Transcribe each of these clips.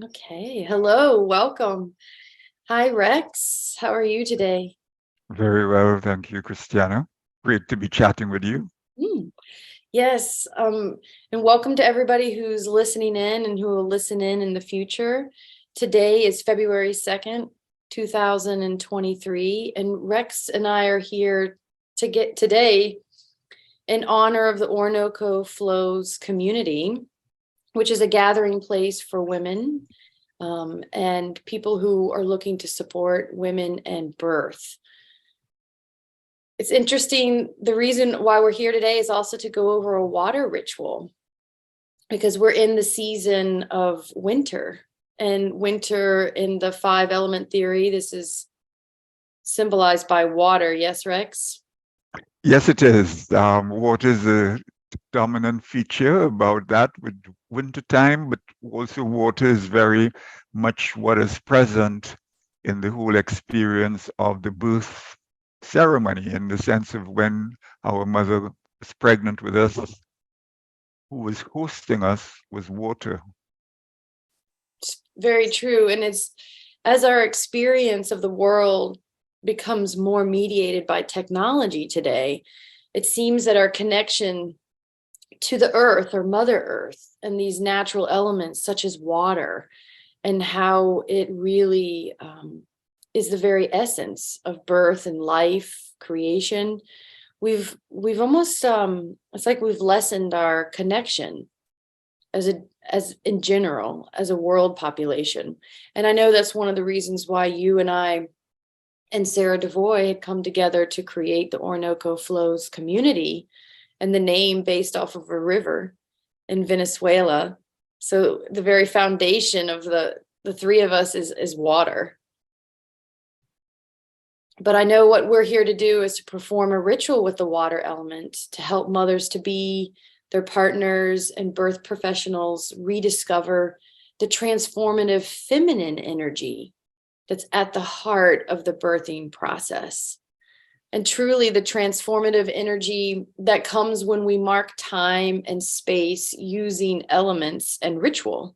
Okay. Hello. Welcome. Hi, Rex. How are you today? Very well, thank you, Cristiano. Great to be chatting with you. Hmm. Yes. And welcome to everybody who's listening in and who will listen in the future. Today is February 2nd, 2023, and Rex and I are here to get today in honor of the Orinoco Flows Community, which is a gathering place for women and people who are looking to support women and birth. It's interesting. The reason why we're here today is also to go over a water ritual because we're in the season of winter. And winter in the five element theory, this is symbolized by water. Yes, Rex? Yes, it is. Water is a dominant feature about that with wintertime, but also water is very much what is present in the whole experience of the birth ceremony, in the sense of when our mother was pregnant with us, who was hosting us was water. It's very true. And it's as our experience of the world becomes more mediated by technology today, it seems that our connection to the earth or Mother Earth and these natural elements, such as water, and how it really is the very essence of birth and life creation. We've almost it's like we've lessened our connection as in general as a world population. And I know that's one of the reasons why you and I and Sarah Devoy had come together to create the Orinoco Flows Community, and the name based off of a river in Venezuela. So the very foundation of the three of us is water. But I know what we're here to do is to perform a ritual with the water element to help mothers to be their partners and birth professionals rediscover the transformative feminine energy that's at the heart of the birthing process. And truly, the transformative energy that comes when we mark time and space using elements and ritual.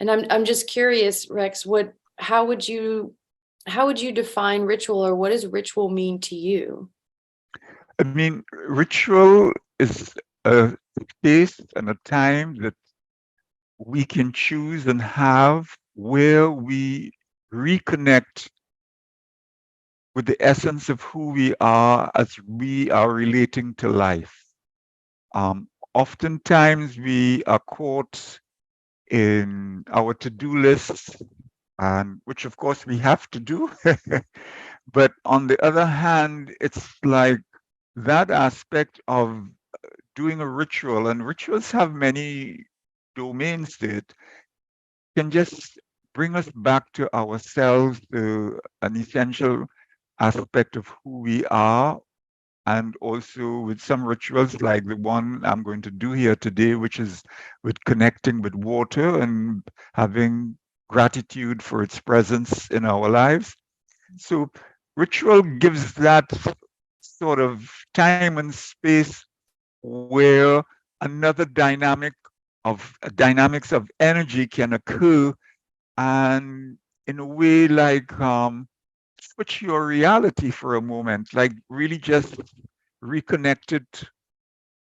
And I'm just curious, Rex, how would you define ritual, or what does ritual mean to you? I mean, ritual is a space and a time that we can choose and have where we reconnect with the essence of who we are as we are relating to life. Oftentimes, we are caught in our to-do lists, and which of course we have to do. But on the other hand, it's like that aspect of doing a ritual, and rituals have many domains to it, can just bring us back to ourselves, to an essential aspect of who we are. And also with some rituals like the one I'm going to do here today, which is with connecting with water and having gratitude for its presence in our lives. So ritual gives that sort of time and space where another dynamics of energy can occur, and in a way like switch your reality for a moment, like really just reconnected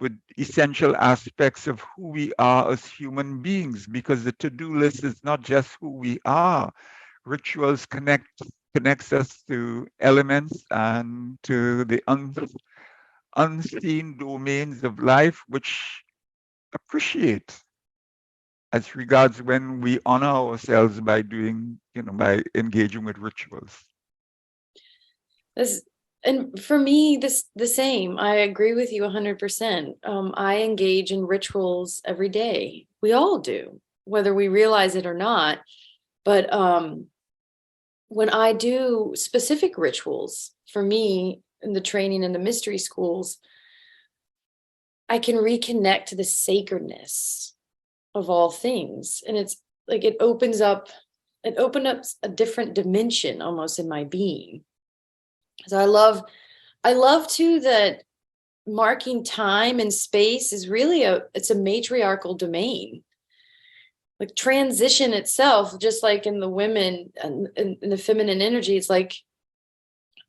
with essential aspects of who we are as human beings, because the to-do list is not just who we are. Rituals connects us to elements and to the unseen domains of life, which appreciate as regards when we honor ourselves by doing, by engaging with rituals. This and for me, this the same. I agree with you 100%. I engage in rituals every day. We all do, whether we realize it or not. But when I do specific rituals, for me in the training in the mystery schools, I can reconnect to the sacredness of all things. And it's like it opened up a different dimension almost in my being. So I love too that marking time and space is really it's a matriarchal domain. like transition itself, just like in the women and in the feminine energy, it's like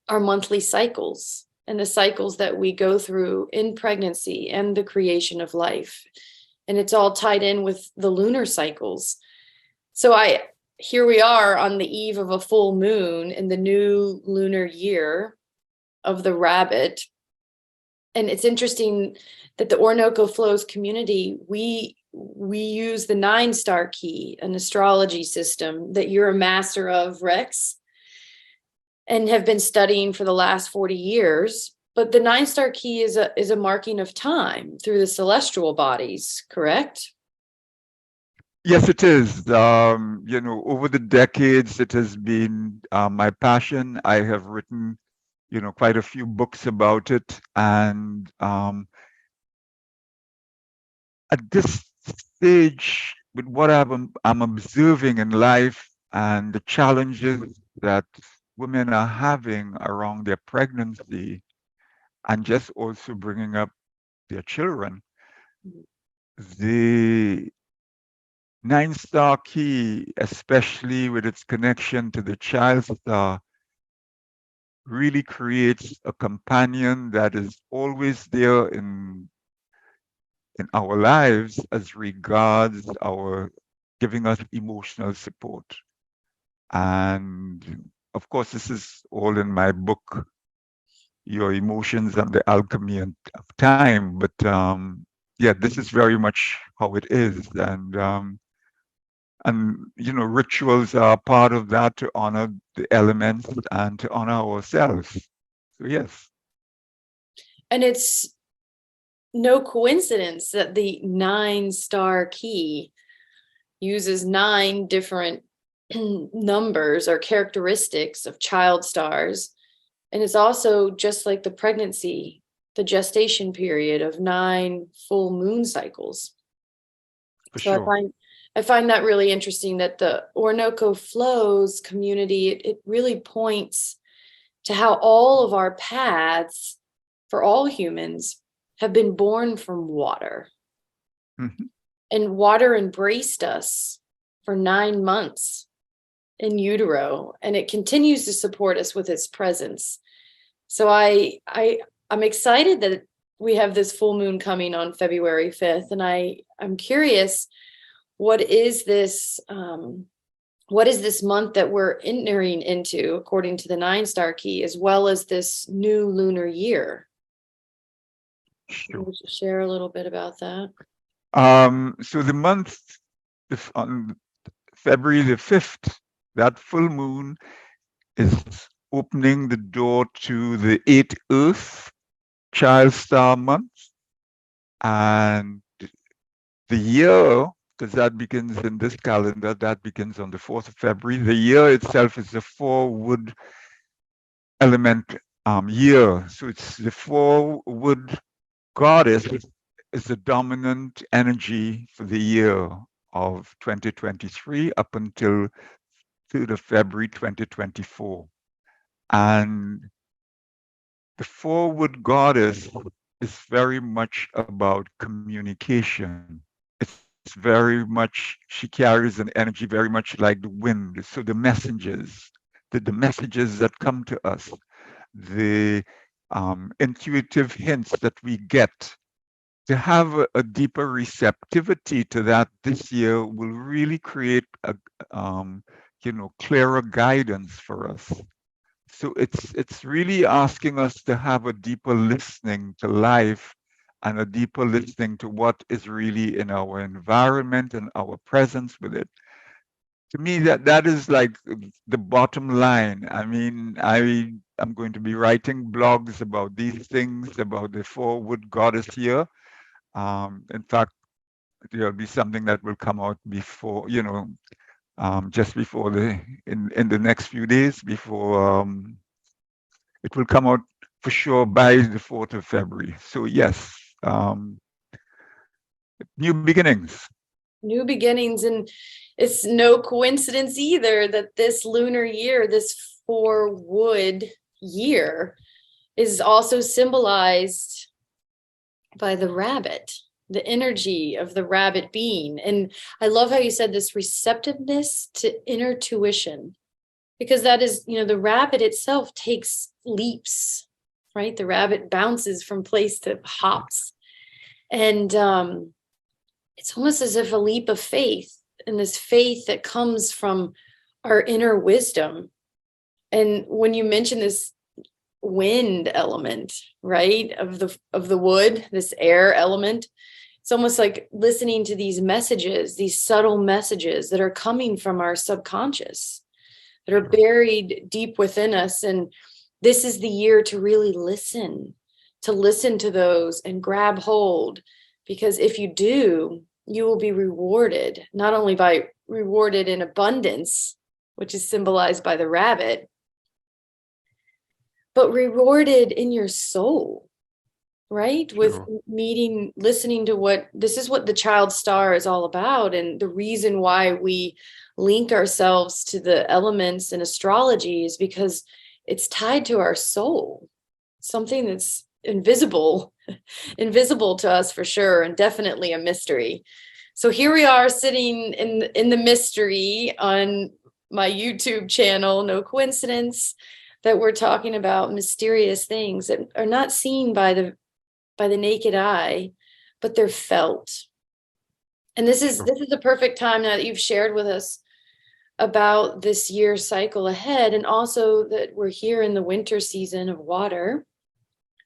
our monthly cycles and the cycles that we go through in pregnancy and the creation of life. And it's all tied in with the lunar cycles. So here we are on the eve of a full moon in the new lunar year of the rabbit. And it's interesting that the Orinoco Flows community, we use the 9-star key, an astrology system that you're a master of, Rex, and have been studying for the last 40 years. But the 9-star key is a marking of time through the celestial bodies, correct? Yes, it is. Over the decades, it has been my passion. I have written, quite a few books about it. And at this stage, with what I'm observing in life and the challenges that women are having around their pregnancy and just also bringing up their children, the 9-star key, especially with its connection to the child star, really creates a companion that is always there in our lives as regards our giving us emotional support. And of course, this is all in my book, Your Emotions and the Alchemy of Time. But yeah, this is very much how it is. And rituals are part of that to honor the elements and to honor ourselves. So yes. And it's no coincidence that the 9-star key uses 9 different numbers or characteristics of child stars. And it's also just like the pregnancy, the gestation period of 9 full moon cycles. For So sure. I find that really interesting that the Orinoco Flows community, it really points to how all of our paths for all humans have been born from water. Mm-hmm. And water embraced us for 9 months in utero, and it continues to support us with its presence. So I'm excited that we have this full moon coming on February 5th, and I'm curious, what is this month that we're entering into according to the 9-star key, as well as this new lunar year? Sure. Would you share a little bit about that? So the month on February the 5th, that full moon is opening the door to the 8th Earth Child Star month. And the year, because that begins in this calendar, that begins on the 4th of February. The year itself is the 4-wood element year. So it's the 4-wood goddess is the dominant energy for the year of 2023 up until 3rd of February 2024. And the 4-wood goddess is very much about communication. It's very much, she carries an energy very much like the wind. So the messages, the messages that come to us, the intuitive hints that we get, to have a deeper receptivity to that this year will really create a clearer guidance for us. So it's really asking us to have a deeper listening to life and a deeper listening to what is really in our environment and our presence with it. To me, that is like the bottom line. I mean, I'm going to be writing blogs about these things, about the 4-wood goddess here. In fact, there'll be something that will come out before, just before in the next few days before it will come out for sure by the 4th of February. So yes, new beginnings. New beginnings. And it's no coincidence either that this lunar year, this 4-wood year, is also symbolized by the rabbit. the energy of the rabbit being. And I love how you said this receptiveness to inner tuition, because that is, the rabbit itself takes leaps, right? The rabbit bounces from place to hops. And it's almost as if a leap of faith, and this faith that comes from our inner wisdom. And when you mention this wind element, right, of the wood, this air element, it's almost like listening to these messages, these subtle messages that are coming from our subconscious, that are buried deep within us. And this is the year to really listen to those and grab hold, because if you do, you will be rewarded, not only by rewarded in abundance, which is symbolized by the rabbit, but rewarded in your soul, right? With listening to what the child star is all about. And the reason why we link ourselves to the elements in astrology is because it's tied to our soul, something that's invisible to us for sure, and definitely a mystery. So here we are sitting in the mystery on my YouTube channel. No coincidence that we're talking about mysterious things that are not seen by the naked eye, but they're felt. And this is the perfect time now that you've shared with us about this year's cycle ahead, and also that we're here in the winter season of water.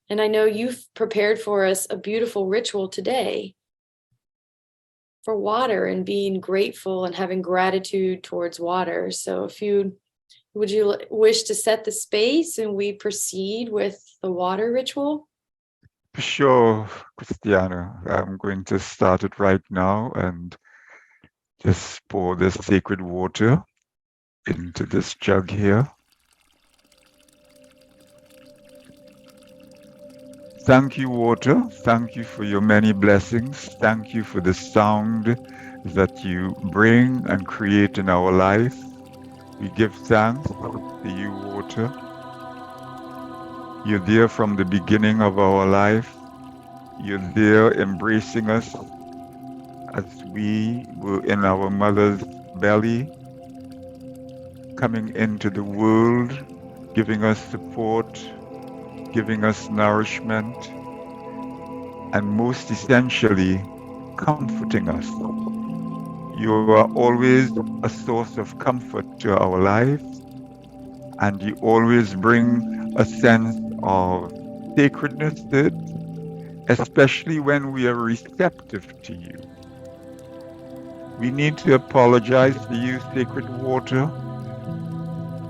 And I know you've prepared for us a beautiful ritual today for water and being grateful and having gratitude towards water. So would you wish to set the space and we proceed with the water ritual? Sure, Christiana. I'm going to start it right now and just pour this sacred water into this jug here. Thank you, water. Thank you for your many blessings. Thank you for the sound that you bring and create in our life. We give thanks to you, water. You're there from the beginning of our life. You're there embracing us as we were in our mother's belly, coming into the world, giving us support, giving us nourishment, and most essentially, comforting us. You are always a source of comfort to our lives, and you always bring a sense of sacredness to it, especially when we are receptive to you. We need to apologize to you, sacred water,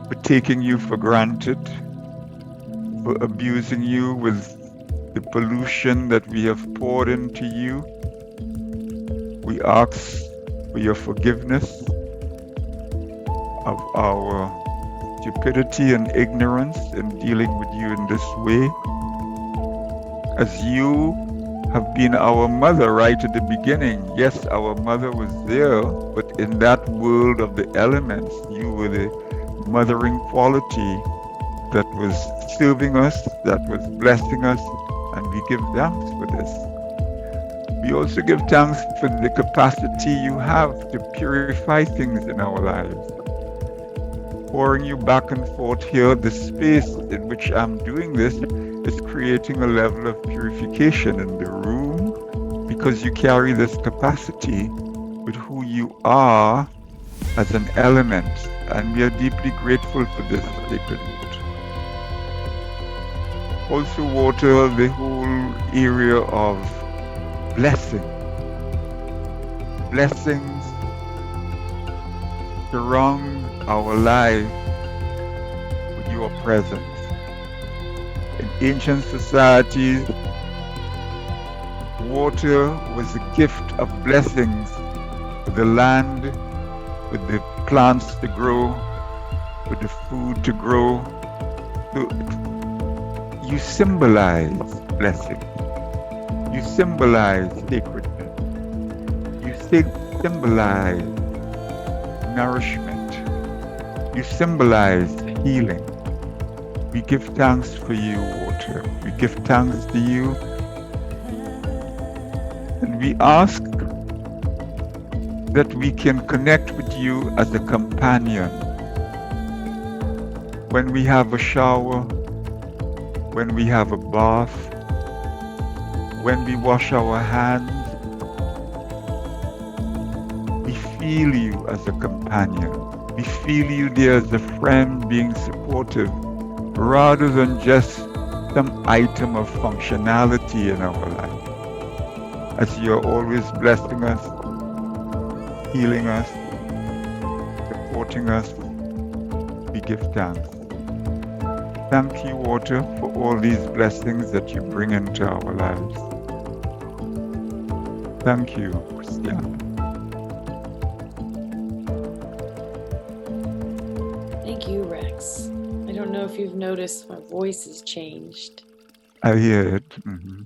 for taking you for granted, for abusing you with the pollution that we have poured into you. We ask for your forgiveness of our stupidity and ignorance in dealing with you in this way. As you have been our mother right at the beginning. Yes, our mother was there, but in that world of the elements, you were the mothering quality that was serving us, that was blessing us, and we give thanks for this. We also give thanks for the capacity you have to purify things in our lives. Pouring you back and forth here, the space in which I'm doing this is creating a level of purification in the room, because you carry this capacity with who you are as an element, and we are deeply grateful for this sacred water. Also water, the whole area of blessing. Blessings surround our life with your presence. In ancient societies, water was a gift of blessings for the land, for the plants to grow, for the food to grow. So you symbolize blessing. You symbolize sacredness. You symbolize nourishment. You symbolize healing. We give thanks for you, water. We give thanks to you. And we ask that we can connect with you as a companion when we have a shower, when we have a bath, when we wash our hands. We feel you as a companion. We feel you there as a friend being supportive rather than just some item of functionality in our life. As you're always blessing us, healing us, supporting us, we give thanks. Thank you, Water, for all these blessings that you bring into our lives. Thank you, Christiana. Thank you, Rex. I don't know if you've noticed my voice has changed. I hear it. Mm-hmm.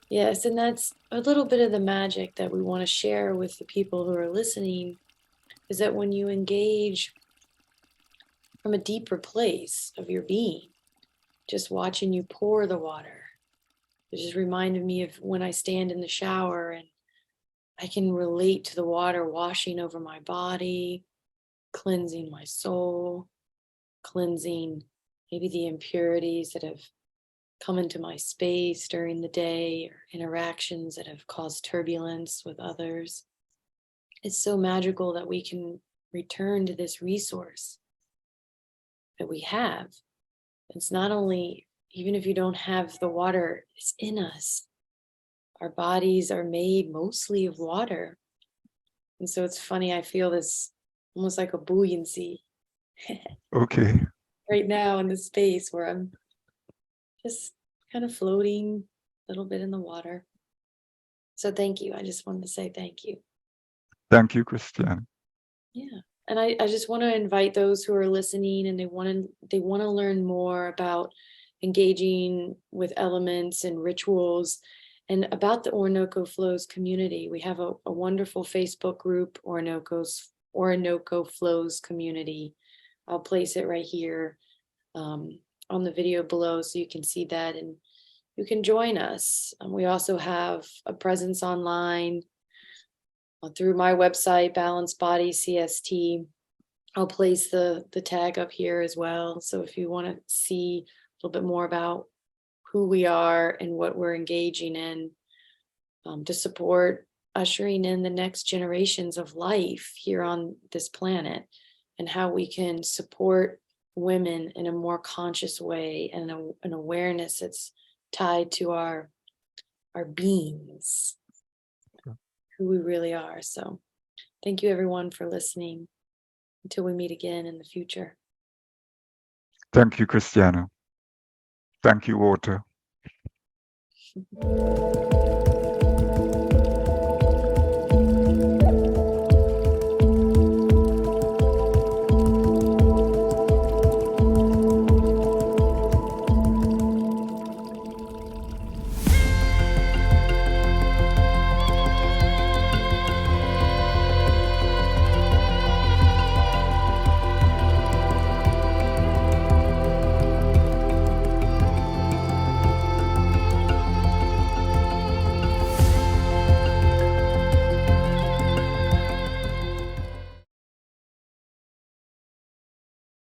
Yes, and that's a little bit of the magic that we want to share with the people who are listening, is that when you engage from a deeper place of your being, just watching you pour the water, it just reminded me of when I stand in the shower and I can relate to the water washing over my body, cleansing my soul, cleansing maybe the impurities that have come into my space during the day or interactions that have caused turbulence with others. It's so magical that we can return to this resource that we have. It's not only, even if you don't have the water, it's in us. Our bodies are made mostly of water. And so it's funny, I feel this almost like a buoyancy Okay. right now in the space where I'm just kind of floating a little bit in the water. So thank you. I just wanted to say thank you. Thank you, Christiane. Yeah. And I just want to invite those who are listening and they want to learn more about engaging with elements and rituals and about the Orinoco Flows community. We have a wonderful Facebook group, Orinoco Flows Community. I'll place it right here on the video below so you can see that and you can join us. We also have a presence online through my website, Balance Body CST. I'll place the tag up here as well. So if you want to see a little bit more about who we are and what we're engaging in to support ushering in the next generations of life here on this planet and how we can support women in a more conscious way and an awareness that's tied to our beings, who we really are. So thank you everyone for listening until we meet again in the future. Thank you, Christiana. Thank you, Water.